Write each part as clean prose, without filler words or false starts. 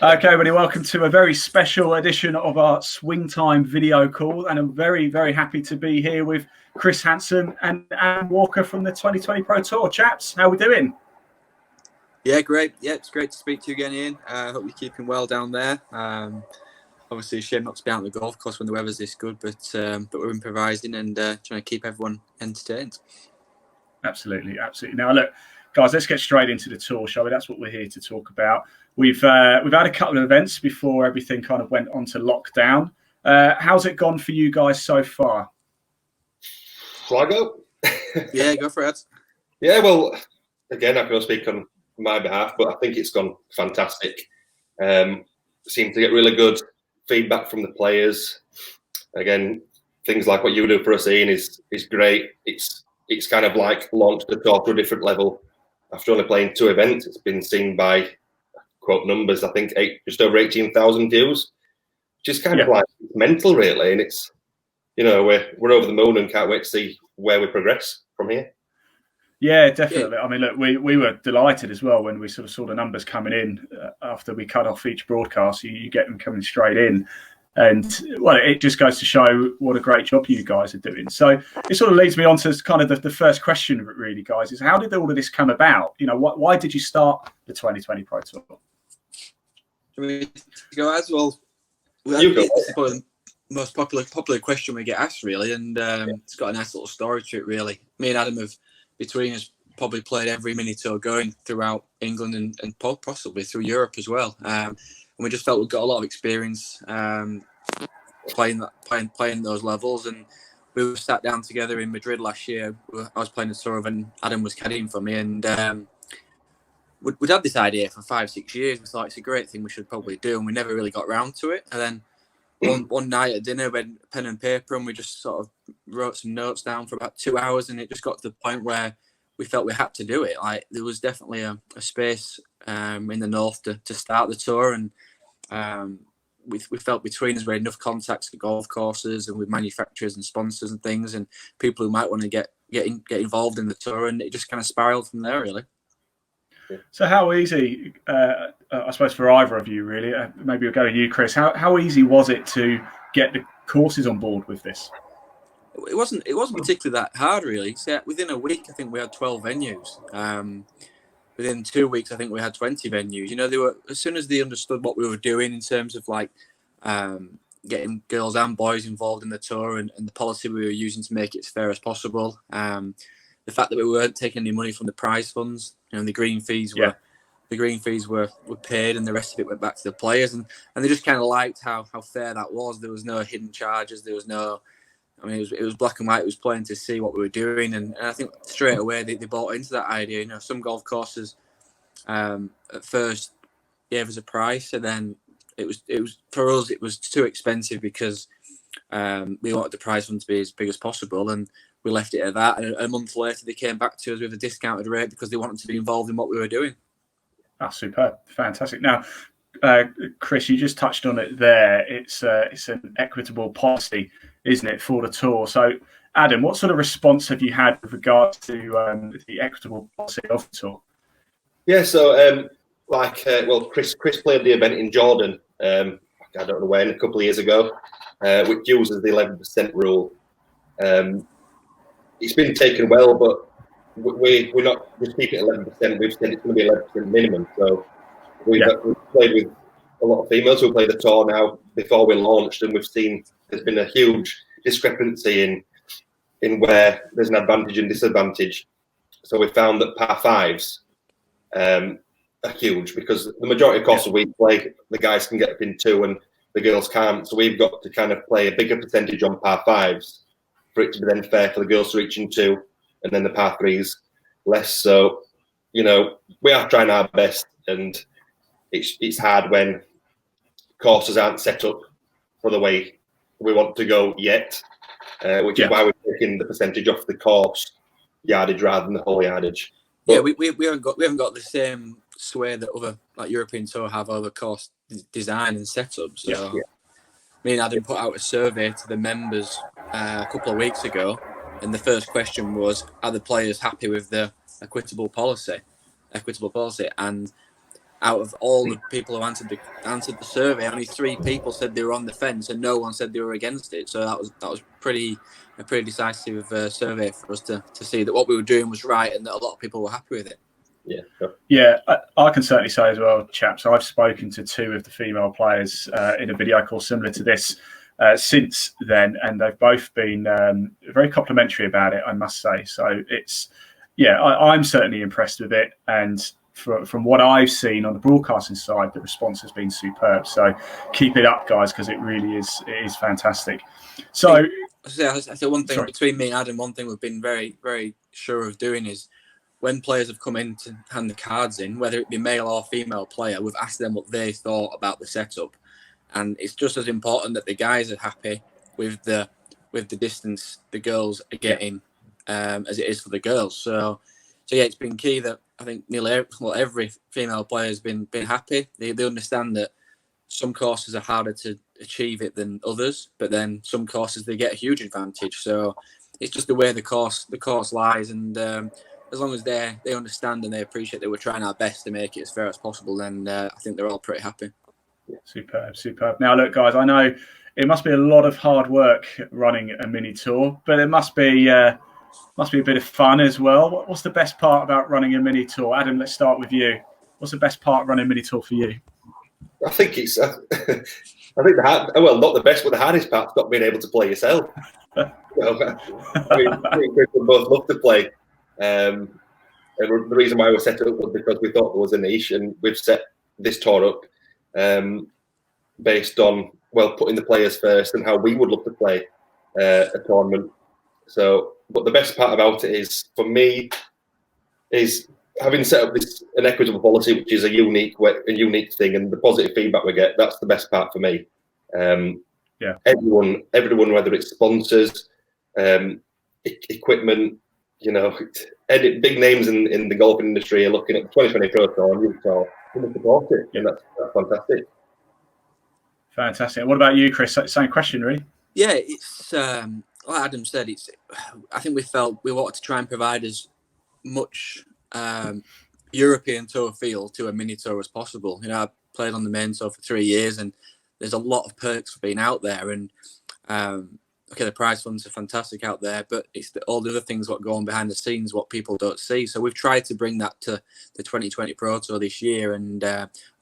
Okay, everybody, welcome to a very special edition of our Swing Time video call. And I'm very, very happy to be here with Chris Hanson and Anne Walker from the 2020 Pro Tour. Chaps, how are we doing? Yeah, great. Yeah, it's great to speak to you again, Ian. I hope you're keeping well down there. Obviously, a shame not to be out on the golf course when the weather's this good, but we're improvising and trying to keep everyone entertained. Absolutely, absolutely. Now, look, guys, let's get straight into the tour, shall we? That's what we're here to talk about. We've had a couple of events before everything kind of went onto lockdown. How's it gone for you guys so far? Shall I go? Yeah, go for it. Yeah, well, again, I can speak on my behalf, but I think it's gone fantastic. Seem to get really good feedback from the players. Again, things like what you do for us, Ian, is great. It's kind of like launched the tour to a different level. After only playing 2 events, it's been seen by, quote numbers, I think just over 18,000 views, which is kind of like mental, really. And it's, you know, we're over the moon and can't wait to see where we progress from here. Yeah, definitely. I mean, look, we were delighted as well when we sort of saw the numbers coming in after we cut off each broadcast. You get them coming straight in. And, well, it just goes to show what a great job you guys are doing. So it sort of leads me on to kind of the first question, really, guys, is how did all of this come about? You know, why did you start the 2020 Pro Tour? I mean, guys, well, it's probably the most popular question we get asked, really, and it's got a nice little story to it, really. Me and Adam have, between us, probably played every mini tour going throughout England and possibly through Europe as well. And we just felt we've got a lot of experience playing those levels. And we were sat down together in Madrid last year. I was playing a tour and Adam was caddying for me. And we'd had this idea for 5-6 years. We thought it's a great thing we should probably do. And we never really got around to it. And then one night at dinner, we had pen and paper and we just sort of wrote some notes down for about 2 hours. And it just got to the point where we felt we had to do it. Like there was definitely a space in the north to start the tour, and we felt between us we had enough contacts at golf courses and with manufacturers and sponsors and things, and people who might want to get involved in the tour, and it just kind of spiraled from there, really. So how easy, I suppose for either of you, really, maybe we'll go to you, Chris. How easy was it to get the courses on board with this? It wasn't particularly that hard, really. So within a week, I think we had 12 venues. Within 2 weeks, I think we had 20 venues. You know, they were, as soon as they understood what we were doing in terms of like getting girls and boys involved in the tour and the policy we were using to make it as fair as possible. The fact that we weren't taking any money from the prize funds, you know, the green fees were paid, and the rest of it went back to the players, and they just kind of liked how fair that was. There was no hidden charges. There was no. I mean, it was black and white. It was plain to see what we were doing, and I think straight away they bought into that idea. You know, some golf courses at first gave us a price, and then it was for us it was too expensive because we wanted the prize fund to be as big as possible, and we left it at that. And a month later, they came back to us with a discounted rate because they wanted to be involved in what we were doing. That's superb, fantastic. Now, Chris, you just touched on it there. It's an equitable policy, isn't it, for the tour? So, Adam, what sort of response have you had with regards to the equitable policy of the tour? Yeah, so Chris played the event in Jordan. I don't know when, a couple of years ago, which uses the 11% rule. It's been taken well, but we're not just keeping it 11%. We've said it's going to be 11% minimum. So we've played with a lot of females who play the tour now before we launched, and we've seen there's been a huge discrepancy in where there's an advantage and disadvantage. So we found that par fives are huge because the majority of courses we play, the guys can get up in 2 and the girls can't. So we've got to kind of play a bigger percentage on par fives for it to be then fair for the girls to reach in 2, and then the par threes less. So, you know, we are trying our best, and it's hard when courses aren't set up for the way we want to go yet, which is why we're taking the percentage off the course yardage rather than the whole yardage. But, we haven't got the same sway that other like European tour have over course design and setup. So me and Adam put out a survey to the members a couple of weeks ago, and the first question was, are the players happy with the equitable policy? And out of all the people who answered the survey, only 3 people said they were on the fence, and no one said they were against it. So that was a pretty decisive survey for us to see that what we were doing was right, and that a lot of people were happy with it. Yeah, sure. Yeah, I can certainly say as well, chaps, I've spoken to 2 of the female players in a video call similar to this since then, and they've both been very complimentary about it, I must say. So it's, I'm certainly impressed with it, and from what I've seen on the broadcasting side, the response has been superb. So keep it up, guys, because it is fantastic. So I say one thing between me and Adam. One thing we've been very, very sure of doing is when players have come in to hand the cards in, whether it be male or female player, we've asked them what they thought about the setup, and it's just as important that the guys are happy with the distance the girls are getting as it is for the girls. So yeah, it's been key that I think nearly every female player has been happy. They understand that some courses are harder to achieve it than others, but then some courses they get a huge advantage. So it's just the way the course lies, and as long as they understand and they appreciate that we're trying our best to make it as fair as possible, then I think they're all pretty happy. Superb. Now, look, guys, I know it must be a lot of hard work running a mini tour, but it must be a bit of fun as well. What's the best part about running a mini tour? Adam, let's start with you. What's the best part of running a mini tour for you? I think it's. I think not the best, but the hardest part's not being able to play yourself. I mean, we both love to play, and the reason why we set it up was because we thought there was a niche, and we've set this tour up based on putting the players first and how we would love to play a tournament. So, but the best part about it is, for me, is having set up an equitable policy, which is a unique thing, and the positive feedback we get. That's the best part for me. Everyone, whether it's sponsors, equipment, any big names in the golf industry are looking at the 2020 Pro Tour and Youth Tour to support it, and that's fantastic. Fantastic. What about you, Chris? Same question, really. Yeah, it's like Adam said. I think we felt we wanted to try and provide as much European tour feel to a mini tour as possible. I played on the main tour for 3 years, and there's a lot of perks for being out there. And the prize funds are fantastic out there, but it's all the other things what go on behind the scenes, what people don't see. So we've tried to bring that to the 2020 Pro Tour this year, and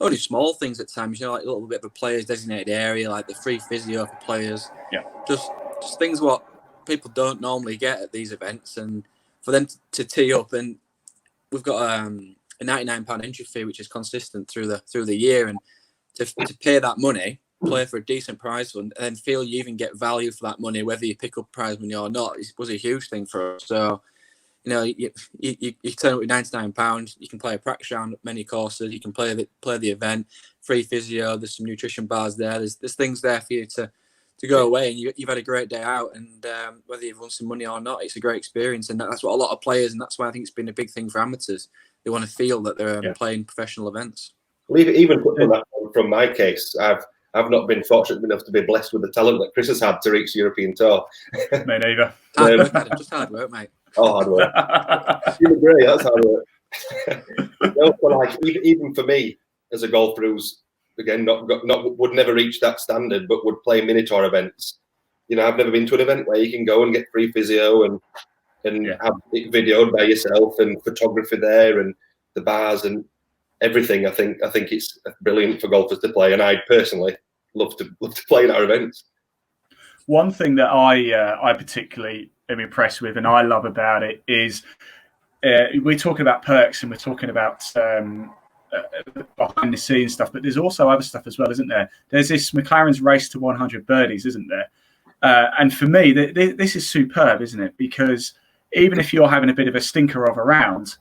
only small things at times, like a little bit of a players designated area, like the free physio for players. Just things what people don't normally get at these events, and for them to tee up. And we've got a £99 entry fee, which is consistent through the year, and to pay that money, play for a decent prize fund, and then feel you even get value for that money, whether you pick up prize money or not, was a huge thing for us. So, you turn up with £99, you can play a practice round at many courses, you can play the event, free physio, there's some nutrition bars there, there's things there for you to go away, and you've had a great day out, and whether you've won some money or not, it's a great experience, and that's what a lot of players, and that's why I think it's been a big thing for amateurs. They want to feel that they're playing professional events. Well, even from my case, I've not been fortunate enough to be blessed with the talent that Chris has had to reach the European Tour. Me neither. Just hard work, mate. Oh, hard work. You agree? That's hard work. Even for me as a golfer who's again would never reach that standard, but would play mini tour events. I've never been to an event where you can go and get free physio and have it videoed by yourself, and photography there, and the bars and everything. I think it's brilliant for golfers to play, and I personally love to play in our events. One thing that I particularly am impressed with, and I love about it, is we're talking about perks and we're talking about behind the scenes stuff, but there's also other stuff as well, isn't there? There's this McLaren's race to 100 birdies, isn't there? And for me, this is superb, isn't it? Because even if you're having a bit of a stinker of a round,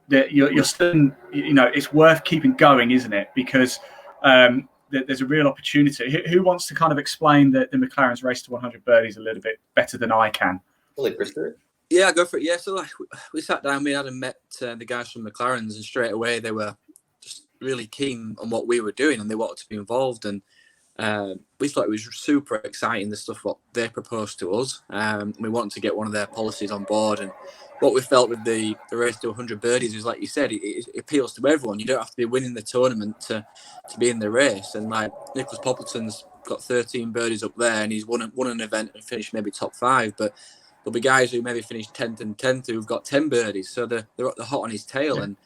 that you're still, it's worth keeping going, isn't it? Because there's a real opportunity. Who wants to kind of explain the McLaren's race to 100 birdies a little bit better than I can? Yeah, go for it. Yeah, so we sat down, me and Adam met the guys from McLaren's, and straight away they were just really keen on what we were doing, and they wanted to be involved. And we thought it was super exciting, the stuff what they proposed to us. We wanted to get one of their policies on board, and what we felt with the race to 100 birdies is, like you said, it appeals to everyone. You don't have to be winning the tournament to be in the race. And like Nicholas Poppleton's got 13 birdies up there, and he's won an event and finished maybe top 5. But there'll be guys who maybe finished 10th and 10th who've got 10 birdies, so they're hot on his tail, and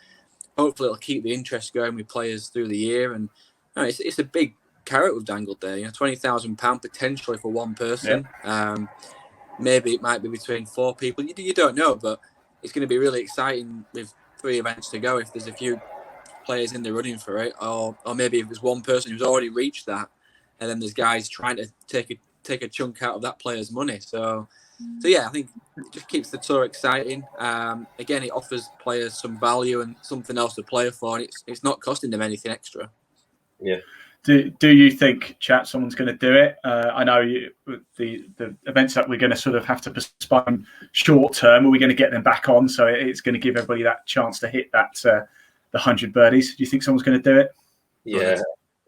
hopefully it'll keep the interest going with players through the year. And it's a big carrot we've dangled there. £20,000 potentially for one person. Maybe it might be between 4 people. You don't know, but it's going to be really exciting with 3 events to go if there's a few players in the running for it, or maybe if there's one person who's already reached that, and then there's guys trying to take a chunk out of that player's money. So yeah, I think it just keeps the tour exciting. Again, it offers players some value and something else to play for, and it's not costing them anything extra. Yeah. Do you think, chat, someone's going to do it? I know the events that we're going to sort of have to postpone short term, are we going to get them back on? So it's going to give everybody that chance to hit that the 100 birdies. Do you think someone's going to do it? Yeah,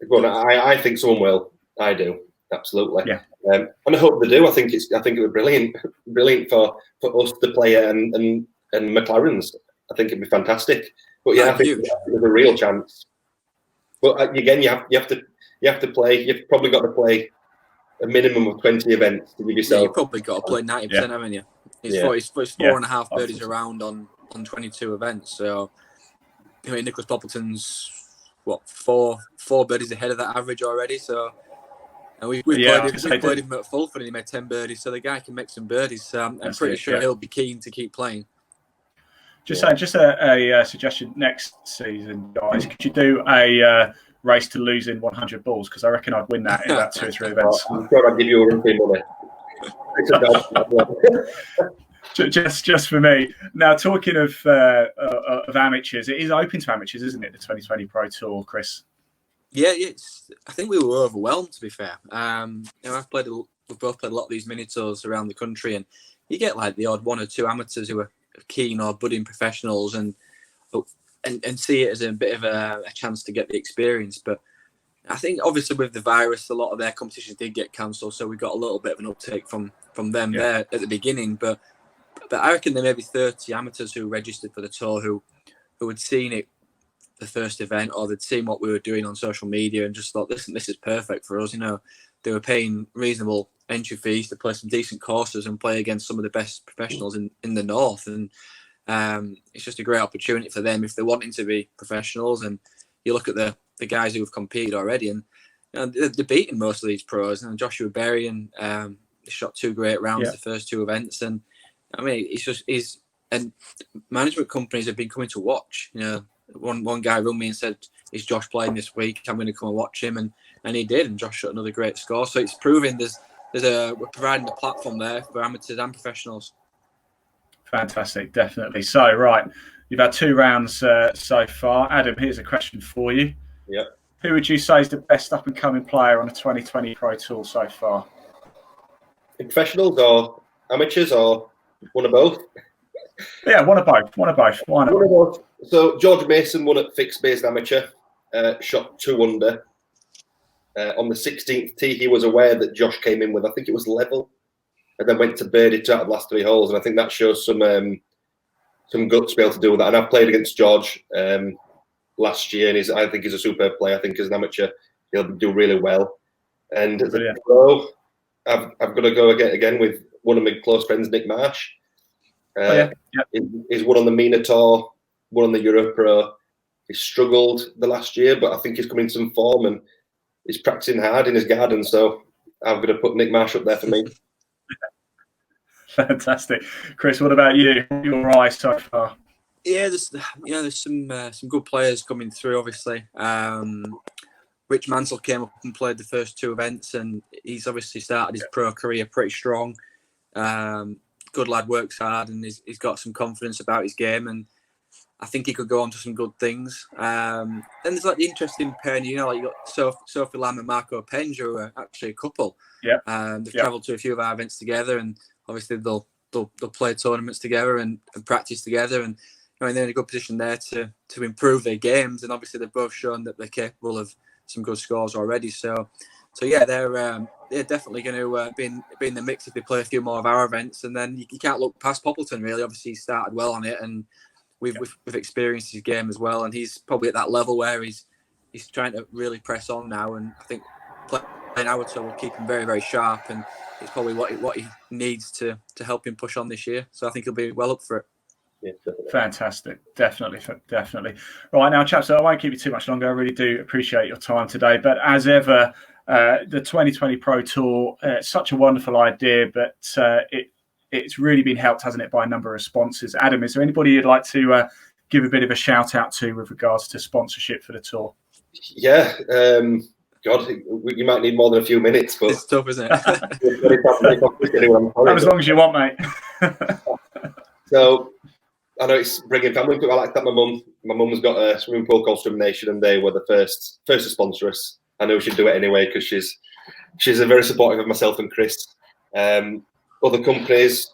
well, I think someone will. I do, absolutely. Yeah, and I hope they do. I think it would be brilliant for us, the player, and McLaren's. I think it'd be fantastic. But yeah, I think there's a real chance. But again, you have to play. You've probably got to play a minimum of 20 events to give yourself. Yeah, you've probably got to play 90%, haven't you? It's 4.5 birdies around on 22 events. So, Nicholas Poppleton's four birdies ahead of that average already. So, and we played him at Fulford and he made 10 birdies. So the guy can make some birdies. So I'm pretty sure he'll be keen to keep playing. Just a suggestion next season, guys. Could you do a race to losing 100 balls? Because I reckon I'd win that in about 2 or 3 events. I'm sure I'd give you a run for money. just for me. Now, talking of amateurs, it is open to amateurs, isn't it? The 2020 Pro Tour, Chris. Yeah, I think we were overwhelmed, to be fair. We've both played a lot of these mini tours around the country, and you get like the odd 1 or 2 amateurs who are keen or budding professionals and see it as a bit of a chance to get the experience. But I think obviously with the virus, a lot of their competitions did get cancelled, so we got a little bit of an uptake from them there at the beginning. But I reckon there may be 30 amateurs who registered for the tour who had seen it the first event, or they'd seen what we were doing on social media and just thought, listen, this is perfect for us. They were paying reasonable entry fees to play some decent courses and play against some of the best professionals in the north, and it's just a great opportunity for them if they're wanting to be professionals. And you look at the guys who have competed already, and they're beating most of these pros. And Joshua Berry and shot 2 great rounds the first 2 events, and I mean and management companies have been coming to watch. One guy rung me and said, "Is Josh playing this week? I'm going to come and watch him," and he did, and Josh shot another great score. So it's proving we're providing a platform there for amateurs and professionals. Fantastic, definitely. So, right, you've had 2 rounds so far. Adam, here's a question for you. Yep. Who would you say is the best up-and-coming player on the 2020 Pro Tour so far? Professionals or amateurs or one of both? Yeah, one of both. Why not? One of both. So George Mason won at fixed-based amateur, shot 2 under. On the 16th tee, he was aware that Josh came in with, I think it was level, and then went to birdie to out of the last 3 holes. And I think that shows some guts to be able to do that. And I've played against George last year, and I think he's a superb player. I think as an amateur, he'll do really well. And as a pro, I've got to go again with one of my close friends, Nick Marsh. He's won on the MENA Tour, won on the Euro Pro. He struggled the last year, but I think he's coming some form and he's practicing hard in his garden. So I'm going to put Nick Marsh up there for me. Fantastic, Chris. What about you? Your eyes so far? Yeah, there's some good players coming through. Obviously, Rich Mansell came up and played the first 2 events, and he's obviously started his pro career pretty strong. Good lad, works hard, and he's got some confidence about his game, and I think he could go on to some good things. Then there's like the interesting pair, you got Sophie Lamb and Marco Penja, who are actually a couple. Yeah. They've travelled to a few of our events together, and obviously they'll play tournaments together and practice together, and they're in a good position there to improve their games. And obviously they've both shown that they're capable of some good scores already. So yeah, they're definitely going to be in the mix if they play a few more of our events. And then you can't look past Poppleton, really. Obviously, he started well on it, and we've experienced his game as well. And he's probably at that level where he's trying to really press on now. And I think playing our tour will keep him very, very sharp. And it's probably what he needs to help him push on this year. So I think he'll be well up for it. Yeah, definitely. Fantastic. Definitely. Right, now, chaps, I won't keep you too much longer. I really do appreciate your time today. But as ever, the 2020 Pro Tour, such a wonderful idea, but it's really been helped, hasn't it, by a number of sponsors. Adam, is there anybody you'd like to give a bit of a shout out to with regards to sponsorship for the tour? Yeah. God, you might need more than a few minutes, but it's tough, isn't it? As long as you want, mate. So I know it's bringing family. I like that. My mum's got a swimming pool called Swim Nation, and they were the first to sponsor us. I know she'd do it anyway because she's a very supportive of myself and Chris. Other companies,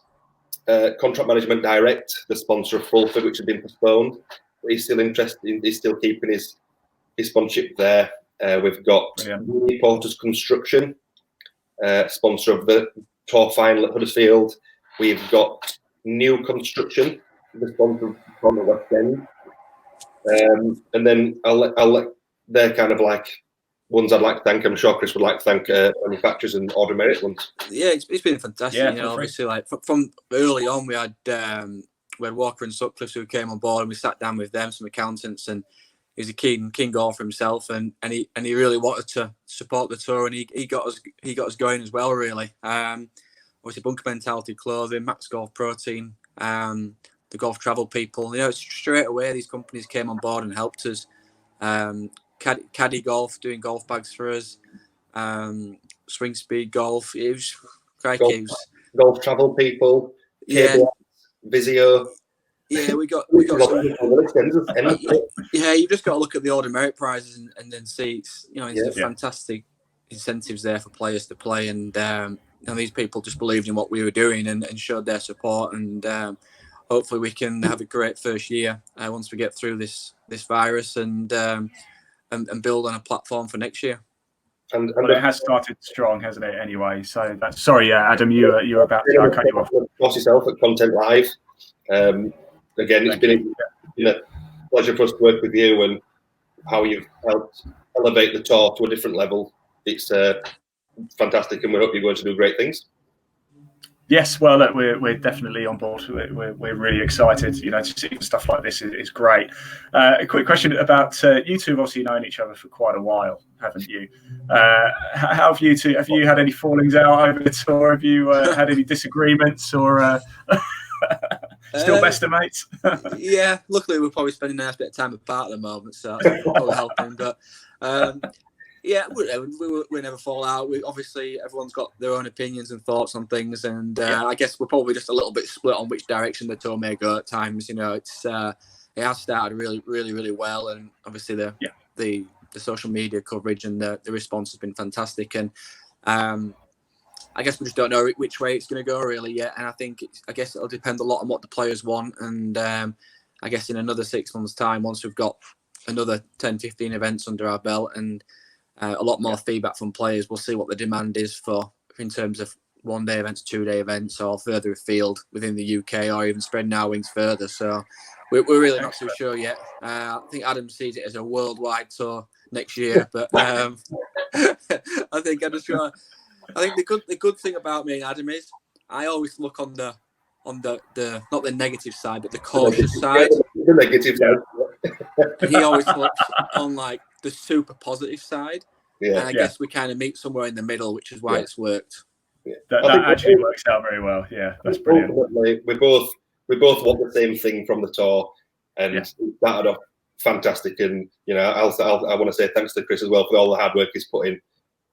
Contract Management Direct, the sponsor of Fulford, which had been postponed, but he's still interested. He's still keeping his sponsorship there. We've got Porter's Construction, sponsor of the Tour final at Huddersfield. We've got New Construction, the sponsor from the West End, and then I'll let they're kind of like ones I'd like to thank. I'm sure Chris would like to thank manufacturers and Order Merit ones. Yeah, it's been fantastic. Yeah, obviously, like from early on, we had Walker and Sutcliffe who came on board, and we sat down with them, some accountants, and he's a keen golfer himself, and he really wanted to support the tour, and he got us going as well, really. Obviously, Bunker Mentality Clothing, Max Golf Protein, the Golf Travel people. Straight away these companies came on board and helped us. Caddy Golf doing golf bags for us. Swing Speed Golf. It was crikey. Golf Travel people. Yeah. Visio. Yeah, we got some. Yeah, you just got to look at the Order Merit prizes and then see it's fantastic incentives there for players to play, and these people just believed in what we were doing and showed their support, and hopefully we can have a great first year once we get through this virus and build on a platform for next year. And it has started strong, hasn't it? Anyway, so that's sorry, Adam, you were about to cut you off. Boss yourself at Content Live. Again, it's been a pleasure for us to work with you and how you've helped elevate the tour to a different level. It's fantastic, and we hope you're going to do great things. Yes, well, look, we're definitely on board. We're really excited. To see stuff like this is great. A quick question about you two. Have obviously known each other for quite a while, haven't you? How have you two? Have you had any fallings out over the tour? Have you had any disagreements or? Still best of mates? Yeah, luckily we're probably spending a nice bit of time apart at the moment, so that's probably helping. But yeah, we never fall out. Obviously everyone's got their own opinions and thoughts on things, and I guess we're probably just a little bit split on which direction the tour may go at times. It's it has started really, really, really well, and obviously the social media coverage and the response has been fantastic, and I guess we just don't know which way it's going to go really yet, and I guess it'll depend a lot on what the players want, and I guess in another 6 months' time, once we've got another 10, 15 events under our belt and a lot more feedback from players, we'll see what the demand is in terms of 1-day events, 2-day events, or further afield within the UK, or even spreading our wings further. So we're really not too sure yet. I think Adam sees it as a worldwide tour next year, but I think the good thing about me and Adam is I always look on the not the negative side, but the cautious side. The negative side. He always looks on like the super positive side, and I guess we kind of meet somewhere in the middle, which is why it's worked. Yeah. That actually works out very well. Yeah, that's brilliant. We both want the same thing from the tour, and it started off fantastic. And I want to say thanks to Chris as well for all the hard work he's put in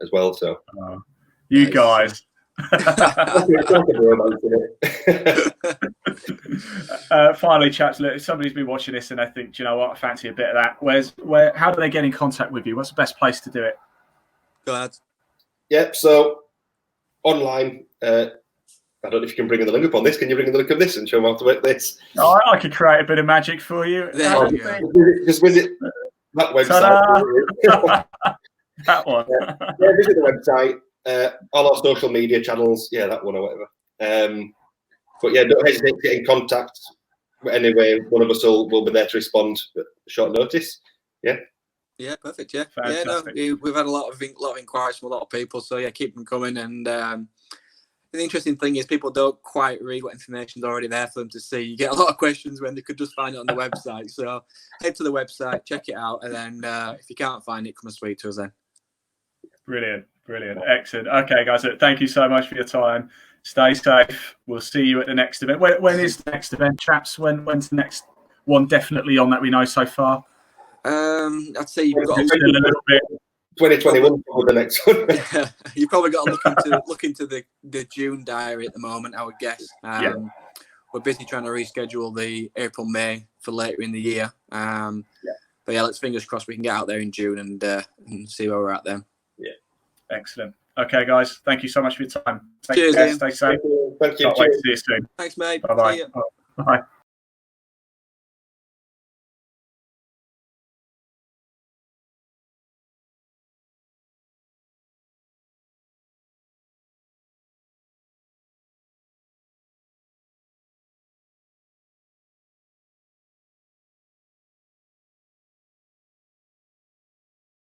as well. So you guys. Finally, chaps, look, if somebody's been watching this and they think, do you know what, I fancy a bit of that, how do they get in contact with you? What's the best place to do it? Go ahead. Yep, so online, I don't know if you can bring in the link up on this. Can you bring in the link of this and show them how to work this? Oh, I could create a bit of magic for you. Just visit that website. That one. Yeah, visit the website, all our social media channels. Yeah, that one or whatever. But yeah, don't hesitate to get in contact. Anyway, one of us will be there to respond at short notice. Yeah. Yeah, perfect. Yeah, Fantastic. yeah. No, we've had a lot of inquiries from a lot of people, so yeah, keep them coming. And the interesting thing is, people don't quite read what information's already there for them to see. You get a lot of questions when they could just find it on the website. So head to the website, check it out, and then if you can't find it, come and speak to us then. Brilliant, excellent. Okay, guys, thank you so much for your time. Stay safe. We'll see you at the next event. When is the next event, chaps? When's the next one definitely on that we know so far? I'd say you've got a little bit. 2021 for the next one. Yeah, you've probably got to look into the June diary at the moment, I would guess. We're busy trying to reschedule the April-May for later in the year. But yeah, let's fingers crossed we can get out there in June and see where we're at then. Yeah, excellent. Okay, guys, thank you so much for your time. Cheers, care, stay safe. Thank you. Can't wait to see you soon. Thanks, mate. Bye-bye. Bye.